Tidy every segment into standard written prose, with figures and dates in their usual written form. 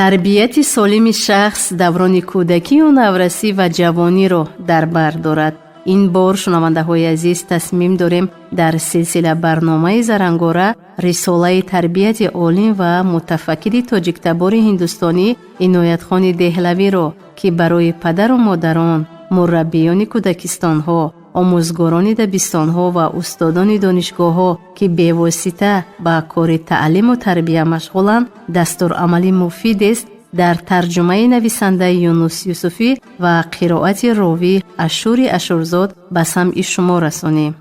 тарбияти солими шахс даврони кӯдакию наврасӣ ва ҷавониро дар бар дорад. ин бор шунавандаҳои азиз тасмим дорем дар силсила барномаи зарангора рисолаи тарбияти олим ва мутафаккири тоҷиктабори ҳиндустонӣ иноятхони деҳлавиро ки барои падару модарон, мураббиёни кӯдакистонҳо, омӯзгорони дабистонҳо ва устодони донишгоҳҳо ки бевосита ба кори таълиму тарбия машғуланд дастурамали муфидест дар тарҷумаи нависандаи Юнус Юсуфӣ ва қироати ровӣ Ашури Ашурзод ба самъи шумо расонем.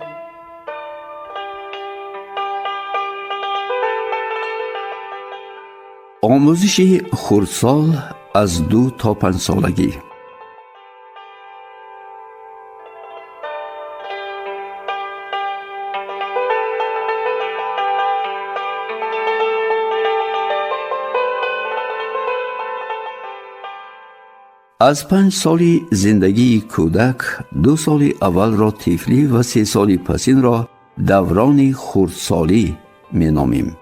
آموزش خردسال از 2 تا 5 سالگی. از 5 سالی زندگی کودک 2 سال اول را طفلی و 3 سال پسین را دوران خردسالی می نامیم.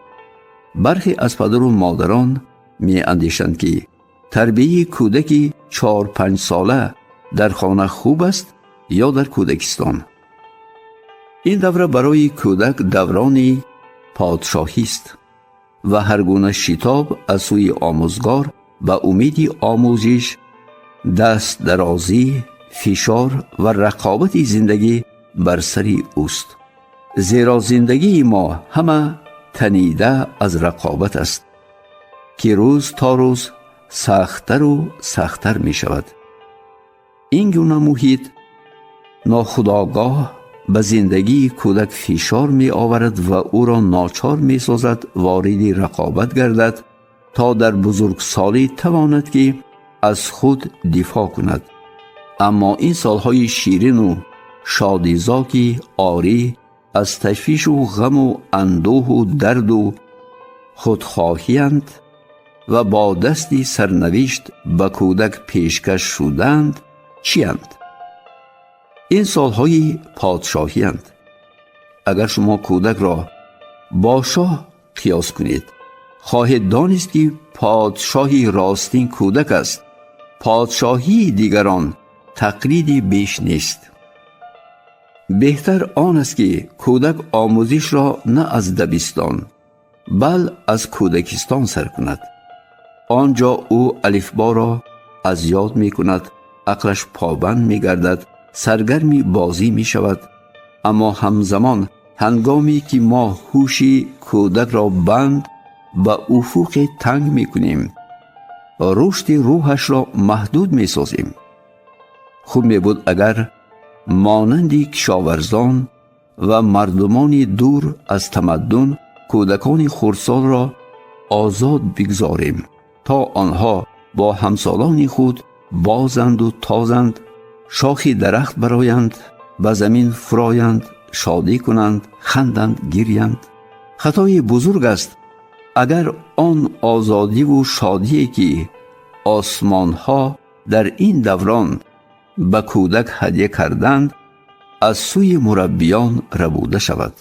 برخی از پدر و مادران می اندیشند که تربیت کودکی 4-5 ساله در خانه خوب است یا در کودکستان. این دوره برای کودک دوران پادشاهی است و هر گونه شتاب از سوی آموزگار به امید آموزش، دست درازی، فشار و رقابت زندگی بر سر اوست. زیرا زندگی ما همه تنیده از رقابت است که روز تا روز سخت‌تر و سخت‌تر می شود. این گونه محیط ناخودآگاه به زندگی کودک فشار می آورد و او را ناچار می سازد وارد رقابت گردد تا در بزرگسالی تواند که از خود دفاع کند. اما این سالهای شیرین و شادیزاکی آری از تشویش و غم و اندوه و درد و خودخواهی‌اند و با دستی سرنوشت به کودک پیشکش شدند. چی‌اند؟ این سالهای پادشاهی اند. اگر شما کودک را با شاه قیاس کنید، خواهید دانست که پادشاهی راستین کودک است. پادشاهی دیگران تقلیدی بیش نیست. بهتر آن است که کودک آموزش را نه از دبستان بل از کودکستان سر کند. آنجا او الفبا را از یاد می کند، عقلش پابند می گردد، سرگرمی بازی می شود. اما همزمان هنگامی که ما هوش کودک را بند به افق تنگ می کنیم، رشد روحش را محدود می سازیم. خوب می بود اگر مانند کشاورزان و مردمان دور از تمدن کودکان خردسال را آزاد بگذاریم تا آنها با همسالان خود بازند و تازند، شاخی درخت برآیند، به زمین فرایند، شادی کنند، خندند، گریند. خطای بزرگ است اگر آن آزادی و شادی که آسمان ها در این دوران به کودک هدیه کردند از سوی مربیان ربوده شود.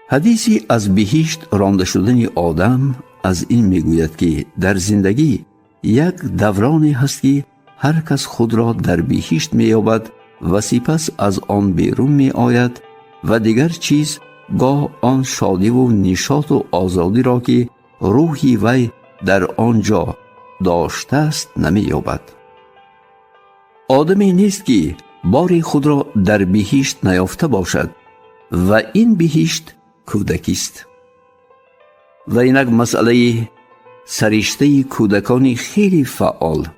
حدیثی از بهشت رانده شدن آدم از این میگوید که در زندگی یک دورانی هست که هر کس خود را در بهشت مییابد و سپس از آن بیرون می آید و دیگر چیز گاه آن شادی و نشاط و آزادی را که روحی وی در آنجا داشته است نمی یابد. آدمی نیست که بار خود را در بهشت نیافته باشد و این بهشت کودکی است. و اینک مسئله سرشته کودکانی خیلی فعال.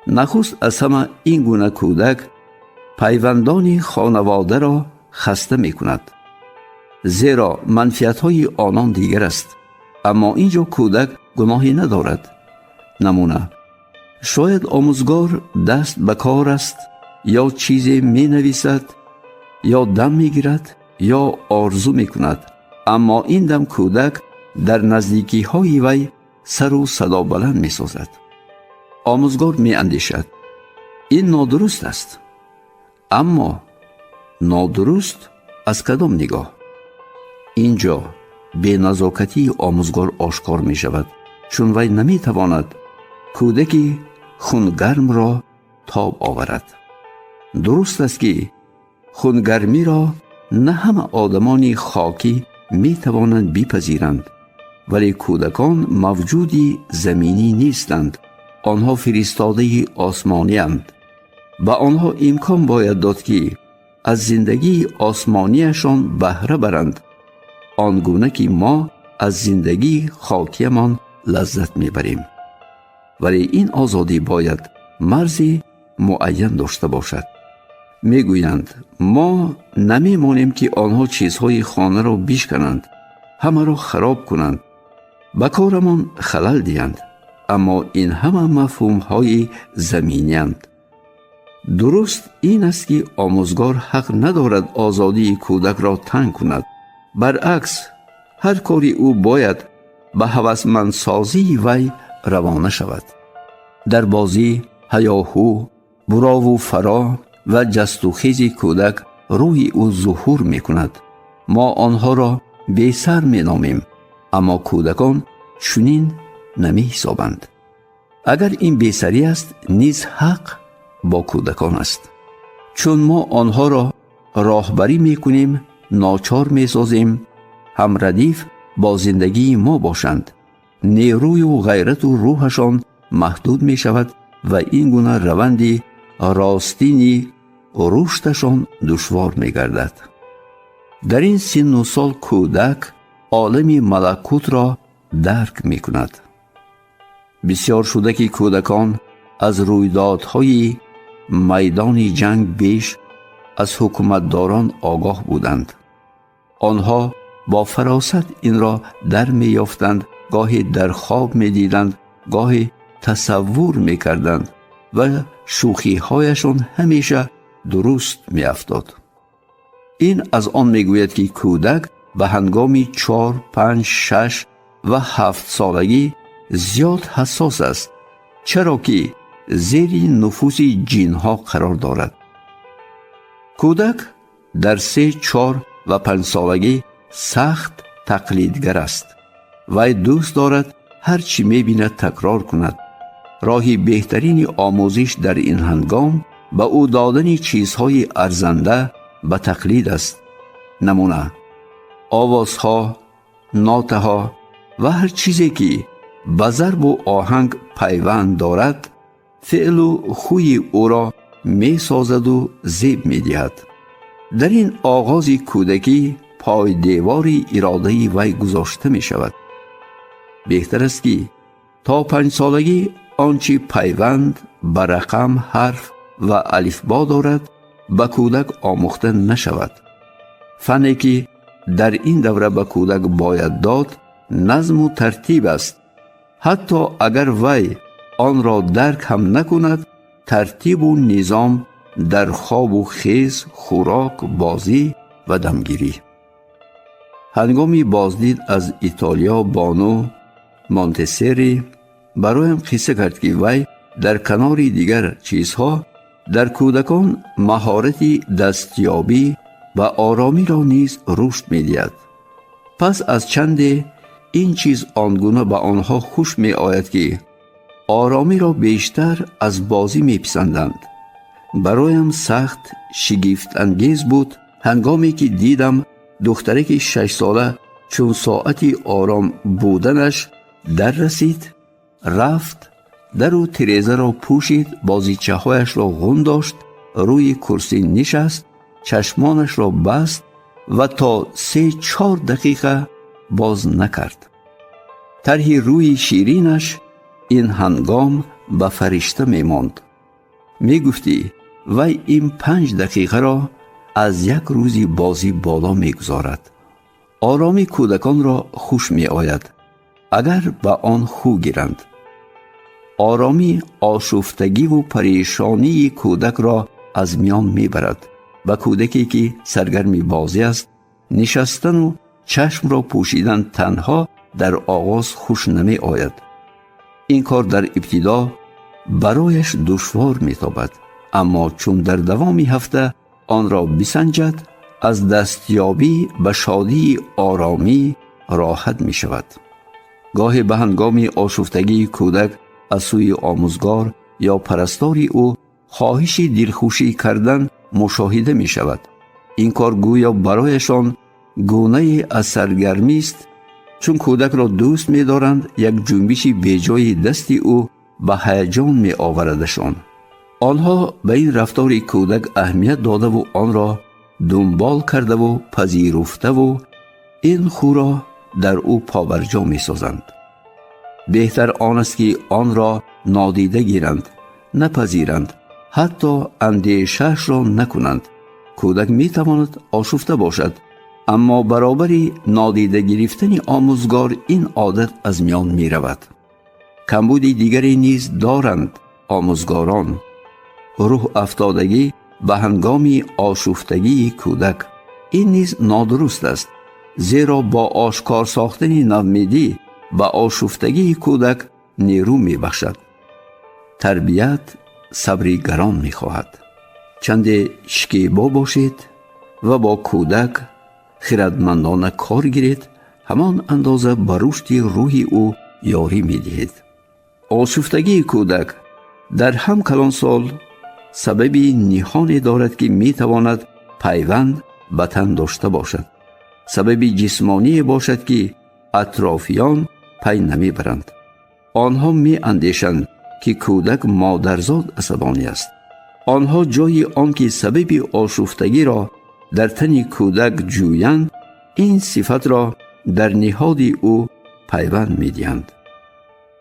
نخست از همه این گونه کودک پیوندان خانواده را خسته می کند، زیرا منفعت های آنان دیگر است. اما اینجا کودک گناهی ندارد. نمونه، شاید آموزگار دست به کار است یا چیزی می نویسد یا دم می گیرد یا آرزو می کند، اما این دم کودک در نزدیکی های وی سر و صدا بلند می سازد. آموزگار می اندیشد این نادرست است. اما نادرست از کدام نگاه؟ اینجا به نزاکتی آموزگار آشکار می شود چون وی نمی تواند کودکی خونگرم را تاب آورد. درست است که خونگرمی را نه همه آدمان خاکی می توانند بپذیرند، ولی کودکان موجودی زمینی نیستند. آنها فرستاده آسمانی اند. به آنها امکان باید داد که از زندگی آسمانیشان بهره برند، آنگونه که ما از زندگی خاکیمان لذت میبریم. ولی این آزادی باید مرزی معین داشته باشد. میگویند ما نمیمانیم که آنها چیزهای خانه را بشکنند، همه را خراب کنند، به کارمان خلل دهند. اما این همه مفهوم های زمینی اند. درست این است که آموزگار حق ندارد آزادی کودک را تنگ کند. برعکس، هر کاری او باید به هوسمندسازی وی روانه شود. در بازی، هیاهو، براو و فرا و جست و خیز کودک روی او ظهور می کند. ما آنها را بی سر می نامیم، اما کودکان چنین نمی حسابند. اگر این بی‌سری است، نیز حق با کودکان است. چون ما آنها را راهبری می کنیم، ناچار می سازیم هم ردیف با زندگی ما باشند. نیروی و غیرت و روحشان محدود می شود و این گونه روندی راستینی رشدشان دشوار می گردد. در این سن و سال کودک عالم ملکوت را درک می کند. بسیار شده که کودکان از رویدادهای میدان جنگ بیش از حکومتداران آگاه بودند. آنها با فراست این را در می یافتند، گاهی در خواب می دیدند، گاهی تصور می کردند و شوخی هایشان همیشه درست می افتاد. این از آن می گوید که کودک به هنگام 4، 5، 6 و 7 سالگی زیاد حساس است، چرا که زیر نفوذ جنها قرار دارد. کودک در 3، 4 و 5 سالگی سخت تقلیدگر است. وی دوست دارد هر چی می بیند تکرار کند. راهی بهترین آموزش در این هنگام به او دادن چیزهای ارزنده به تقلید است. نمونه آوازها، ناتها و هر چیزی که به ضرب و آهنگ پیوند دارد، فعل و خوی او را می سازد و زیب می دهد. در این آغاز کودکی پای دیواری اراده وی گذاشته می شود. بهتر است که تا 5 سالگی آنچه پیوند به رقم، حرف و الفبا دارد به کودک آموخته نشود. فنی که در این دوره به کودک باید داد نظم و ترتیب است. حتی اگر وی آن را درک هم نکند، ترتیب و نظام در خواب و خیز، خوراک، بازی و دمگیری. هنگامی بازدید از ایتالیا بانو مونتسری برایم قصه کرد که وی در کنار دیگر چیزها در کودکان مهارت دستیابی و آرامی را نیز رشد می‌دهد. پس از چند این چیز آنگونه به آنها خوش می آید که آرامی را بیشتر از بازی می پسندند. برایم سخت شگفت انگیز بود هنگامی که دیدم دخترک 6 ساله چون ساعتی آرام بودنش در رسید، رفت در و تریزه را پوشید، بازیچه هایش را غم داشت، روی کرسی نشست، چشمانش را بست و تا 3-4 دقیقه باز نکرد. طرح روی شیرینش این هنگام به فرشته می ماند. می گفتی وی این 5 دقیقه را از یک روزی بازی بالا می گذارد. آرامی کودکان را خوش می آید اگر به آن خو گیرند. آرامی آشفتگی و پریشانی کودک را از میان می برد. به کودکی که سرگرم بازی است، نشستن و چشم را پوشیدن تنها در آغاز خوش نمی آید. این کار در ابتدا برایش دشوار می تابد، اما چون در دوامی هفته آن را بسنجد، از دستیابی به شادی آرامی راحت می شود. گاهی به هنگام آشفتگی کودک از سوی آموزگار یا پرستاری او خواهش دلخوشی کردن مشاهده می شود. این کار گویا برایشان گونه از سرگرمی است، چون کودک را دوست می دارند. یک جنبشی بیجای دستی او به هیجان می آوردشان. آنها به این رفتار کودک اهمیت داده و آن را دنبال کرده و پذیرفته و این خو را در او پابرجا می سازند. بهتر آن است که آن را نادیده گیرند، نپذیرند، حتی اندیشش را نکنند. کودک می تواند آشفته باشد، اما برابر نادیده گرفتن آموزگار این عادت از میان می رود. کمبودی دیگری نیز دارند آموزگاران. روح افتادگی به هنگام آشفتگی کودک. این نیز نادرست است، زیرا با آشکار ساختن نومیدی به آشفتگی کودک نیرو می بخشد. تربیت صبری گران می خواهد. چند شکیبا باشید و با کودک خردمندانه کار گیرید، همان اندازه به رشد روحی او یاری می دهید. آشفتگی کودک در هم کلان سال سببی نهانی دارد که می تواند پیوند به تن داشته باشد. سببی جسمانی باشد که اطرافیان پی نمی برند. آنها می اندیشند که کودک مادرزاد عصبانی است. آنها جای آن که سبب آشفتگی را در تن کودک جویند، این صفت را در نهاد او پیوند می دهند.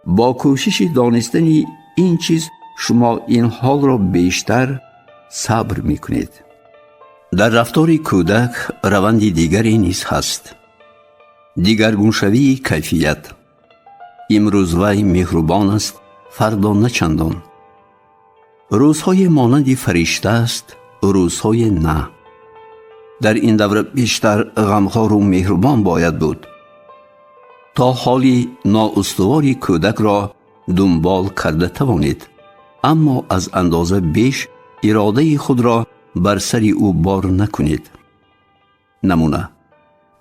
با کوشش دانستن این چیز شما این حال را بیشتر صبر می کنید. در رفتار کودک روند دیگری نیز هست. دیگرگونشوی کیفیت. امروز وی مهربان است، فردا نه چندان. روزهای مانند فرشته است، روزهای نه. در این دوره بیشتر غمخوار و مهربان باید بود. تا حالی نااستواری کودک را دنبال کرده توانید، اما از اندازه بیش اراده خود را بر سر او بار نکنید. نمونه: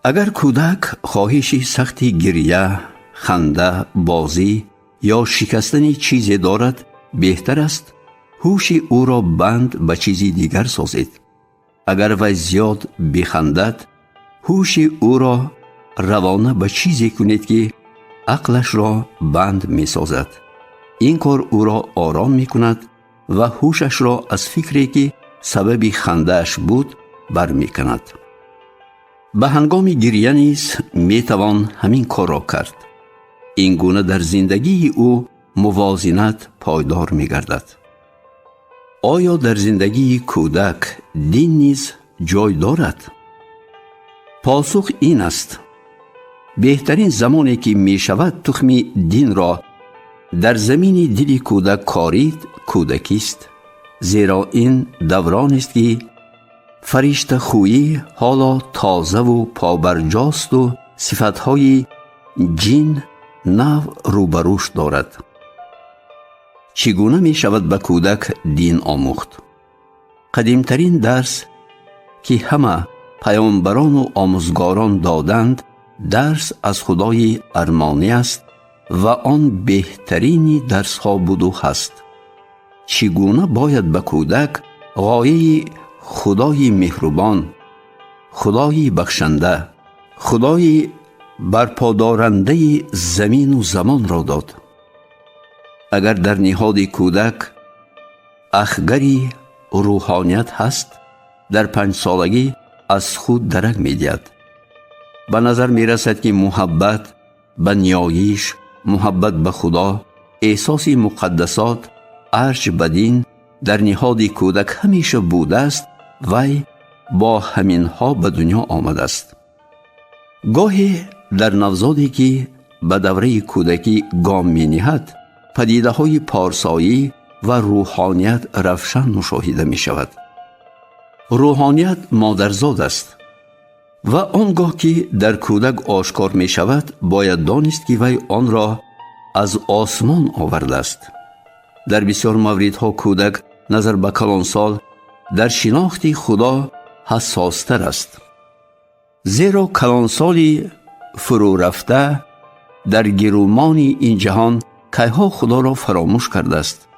اگر کودک خواهش سختی گریه، خنده، بازی یا شکستن چیزی دارد، بهتر است هوش او را بند به چیزی دیگر سازید. اگر وی زیاد بخندد، هوش او را روانه به چیزی کنید که عقلش را بند می سازد. این کار او را آرام می کند و هوشش را از فکری که سبب خنده‌اش بود برمی کند. به هنگام گریه نیز می توان همین کار را کرد. این گونه در زندگی او موازنت پایدار می گردد. آیا در زندگی کودک دین نیز جای دارد؟ پاسخ این است: بهترین زمانی که می شود تخم دین را در زمین دل کودک کارید کودکی است، زیرا این دوران است که فرشته خویی حالا تازه و پابرجاست و صفتهای جین نو روبروش دارد. چگونه می شود به کودک دین آموخت؟ قدیمترین درس که همه پیامبران و آموزگاران دادند درس از خدای ارمانی است و آن بهترین درس ها بود و هست. چگونه باید به کودک غایه خدای مهربان، خدای بخشنده، خدای برپادارنده زمین و زمان را داد. اگر در نهاد کودک اخگری روحانیت هست، در 5 سالگی از خود درک می دهد. به نظر می رسد که محبت به نیایش، محبت به خدا، احساس مقدسات، ارج به دین در نهاد کودک همیشه بوده است. وی با همین ها به دنیا آمده است. گاهی در نوزادی که به دوره کودکی گام می نهد، پدیده های پارسایی و روحانیت روشن مشاهده می شود. روحانیت مادرزاد است و آنگاه که در کودک آشکار می شود باید دانست که وی آن را از آسمان آورده است. در بسیار موردها کودک نظر به کلانسال در شناخت خدا حساستر است، زیرا کلانسالی فرو رفته در گیرومان این جهان کیها خدا را فراموش کرده است.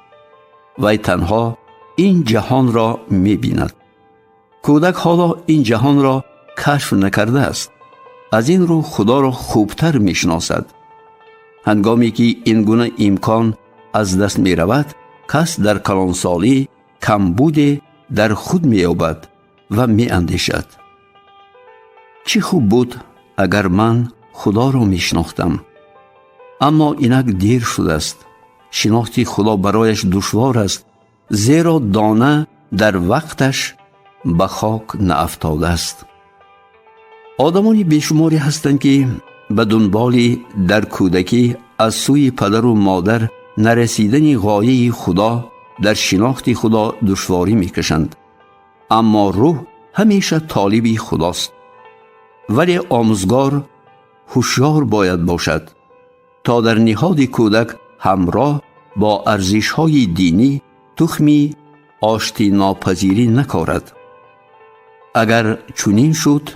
وی تنها این جهان را می بیند. کودک حالا این جهان را کشف نکرده است. از این رو خدا را خوبتر می شناسد. هنگامی که این گونه امکان از دست می رود، کس در کلانسالی کمبود در خود می یابد و می اندیشد. چی خوب بود اگر من خدا را می شناختم. اما اینک دیر شده است. شناخت خدا برایش دشوار است، زیرا دانه در وقتش به خاک نافتاده است. آدمانی بیشماری هستند که به دنبال در کودکی از سوی پدر و مادر نرسیدن غایه خدا در شناخت خدا دشواری میکشند. اما روح همیشه طالب خداست. ولی آموزگار هوشیار باید باشد تا در نهاد کودک همراه با ارزش‌های دینی تخمی آشتی ناپذیری نکارد. اگر چنین شد،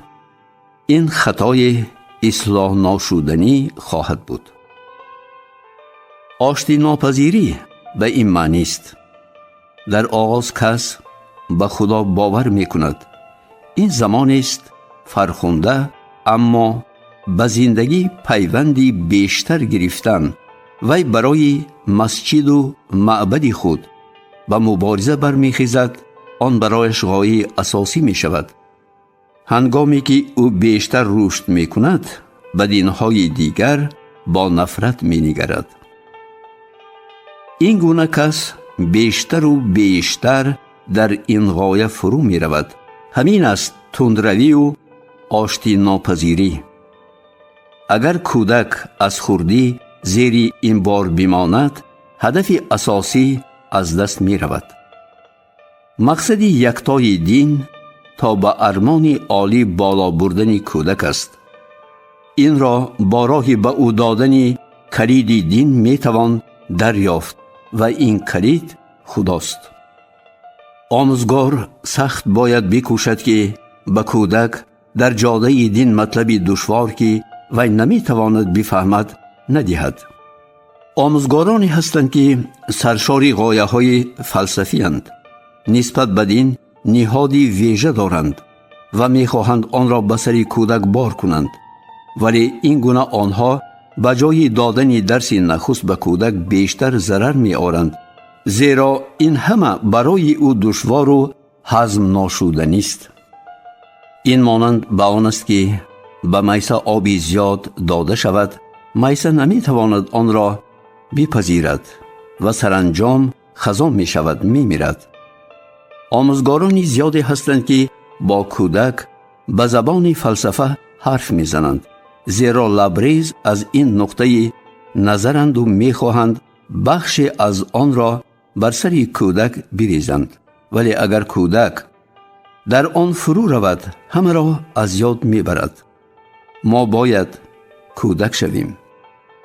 این خطای اصلاح ناشدنی خواهد بود. آشتی ناپذیری به این معنی است: در آغاز کس به خدا باور می کند. این زمان است فرخنده اما به زندگی پیوندی بیشتر گرفتن. وی برای مسجد و معبد خود به مبارزه برمیخیزد. آن برایش غایه اساسی می شود. هنگامی که او بیشتر رشد می کند، به دینهای دیگر با نفرت می نگرد. این گونه کس بیشتر و بیشتر در این غایه فرو می رود. همین است تندروی و آشتی ناپذیری. اگر کودک از خردی زیر این بار بماند، هدف اساسی از دست می رود. مقصد یکتای دین تا به ارمان عالی بالا بردن کودک است. این را با راه به او دادن کلید دین می توان دریافت و این کلید خداست. آموزگار سخت باید بکوشد که به کودک در جاده دین مطلبی دشوار که وی نمی تواند بفهمد ندهد. آموزگارانی هستند که سرشار غایه های فلسفی اند. نسبت به دین نهادی ویژه دارند و می خواهند آن را به سر کودک بار کنند. ولی این گونه آنها به جای دادن درس نخست به کودک بیشتر ضرر می آورند، زیرا این همه برای او دشوار و هضم ناشدنی است. این مانند به آن است که به میسه آبی زیاد داده شود، میسه نمی تواند آن را بپذیرد و سرانجام خزان می شود، می میرد. آموزگارانی زیادی هستند که با کودک به زبان فلسفه حرف می زنند، زیرا لبریز از این نقطه نظرند و می خواهند بخش از آن را بر سر کودک بریزند. ولی اگر کودک در آن فرو رود، همه را از یاد می برد. ما باید کودک شویم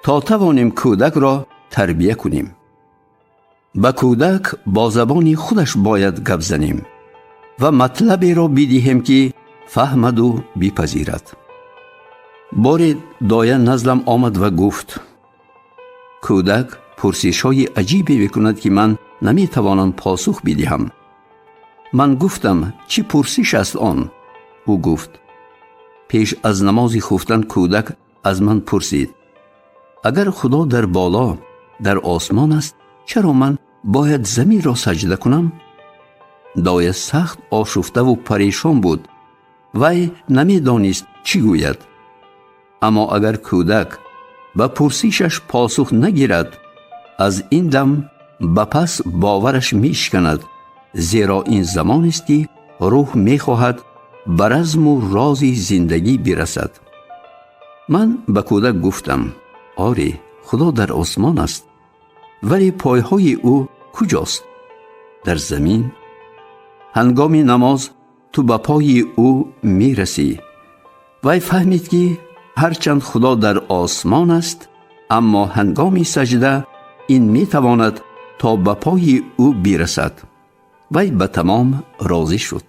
تا توانیم کودک را تربیه کنیم. به کودک با زبان خودش باید گپ زنیم و مطلبی را بدهیم که فهمد و بپذیرد. باری دایه نزدم آمد و گفت: کودک پرسش های عجیبی میکند که من نمی توانم پاسخ بدهم. من گفتم: چی پرسش است آن؟ او گفت: پیش از نماز خفتن کودک از من پرسید: اگر خدا در بالا در آسمان است، چرا من باید زمین را سجده کنم؟ دایه سخت آشفته و پریشان بود. وی نمی دانست چی گوید. اما اگر کودک به پرسشش پاسخ نگیرد، از این دم به پس باورش می شکند، زیرا این زمان است که روح می خواهد بر رزم و راز زندگی برسد. من به کودک گفتم: آری، خدا در آسمان است، ولی پایهای او کجاست؟ در زمین. هنگام نماز تو به پای او می رسی. وی فهمید که هرچند خدا در آسمان است، اما هنگام سجده این می تواند تا به پای او برسد. وی به تمام راضی شد.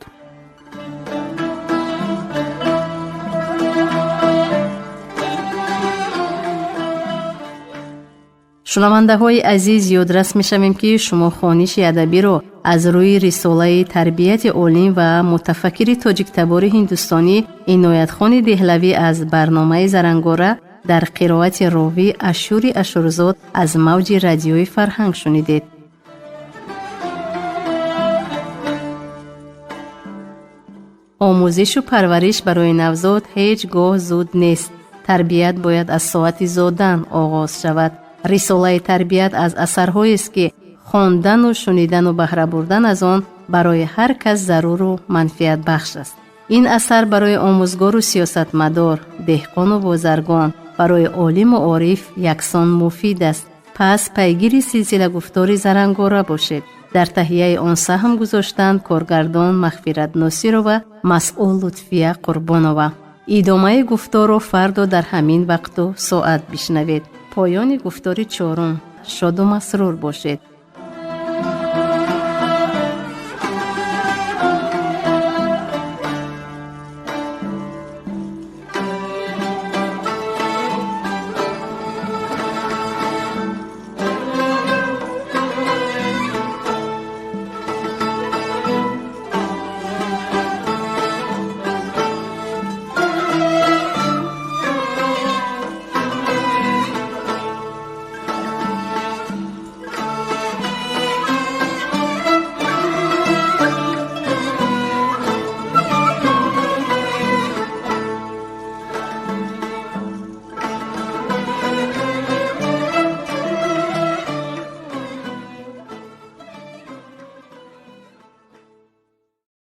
шунавандаҳои азиз, ёдрас мешавем ки шумо хониши адабиро аз рӯи рисолаи тарбияти олим ва мутафаккири тоҷиктабори ҳиндустонӣ иноятхони деҳлавӣ аз барномаи зарангора дар қироати ровӣ Ашури Ашурзод аз мавҷи радиои Фарҳанг шунидед. омӯзишу парвариш барои навзод ҳеҷ гоҳ зуд нест. тарбият бояд аз соати зодан оғоз шавад. рисолаи тарбият аз асарҳоест ки хондану шунидану баҳра бурдан аз он барои ҳар кас заруру манфиатбахш аст. ин асар барои омӯзгору сиёсатмадор, деҳқону бозаргон, барои олиму ориф яксон муфид аст. пас пайгири силсила гуфтори зарангора бошед. дар таҳияи он саҳм гузоштанд коргардон Мағфират Носирова, масъул Лутфия Қурбонова. идомаи гуфторро фардо дар ҳамин вақту соат бишнавед. поёни гуфтори 4. шоду масрур бошед.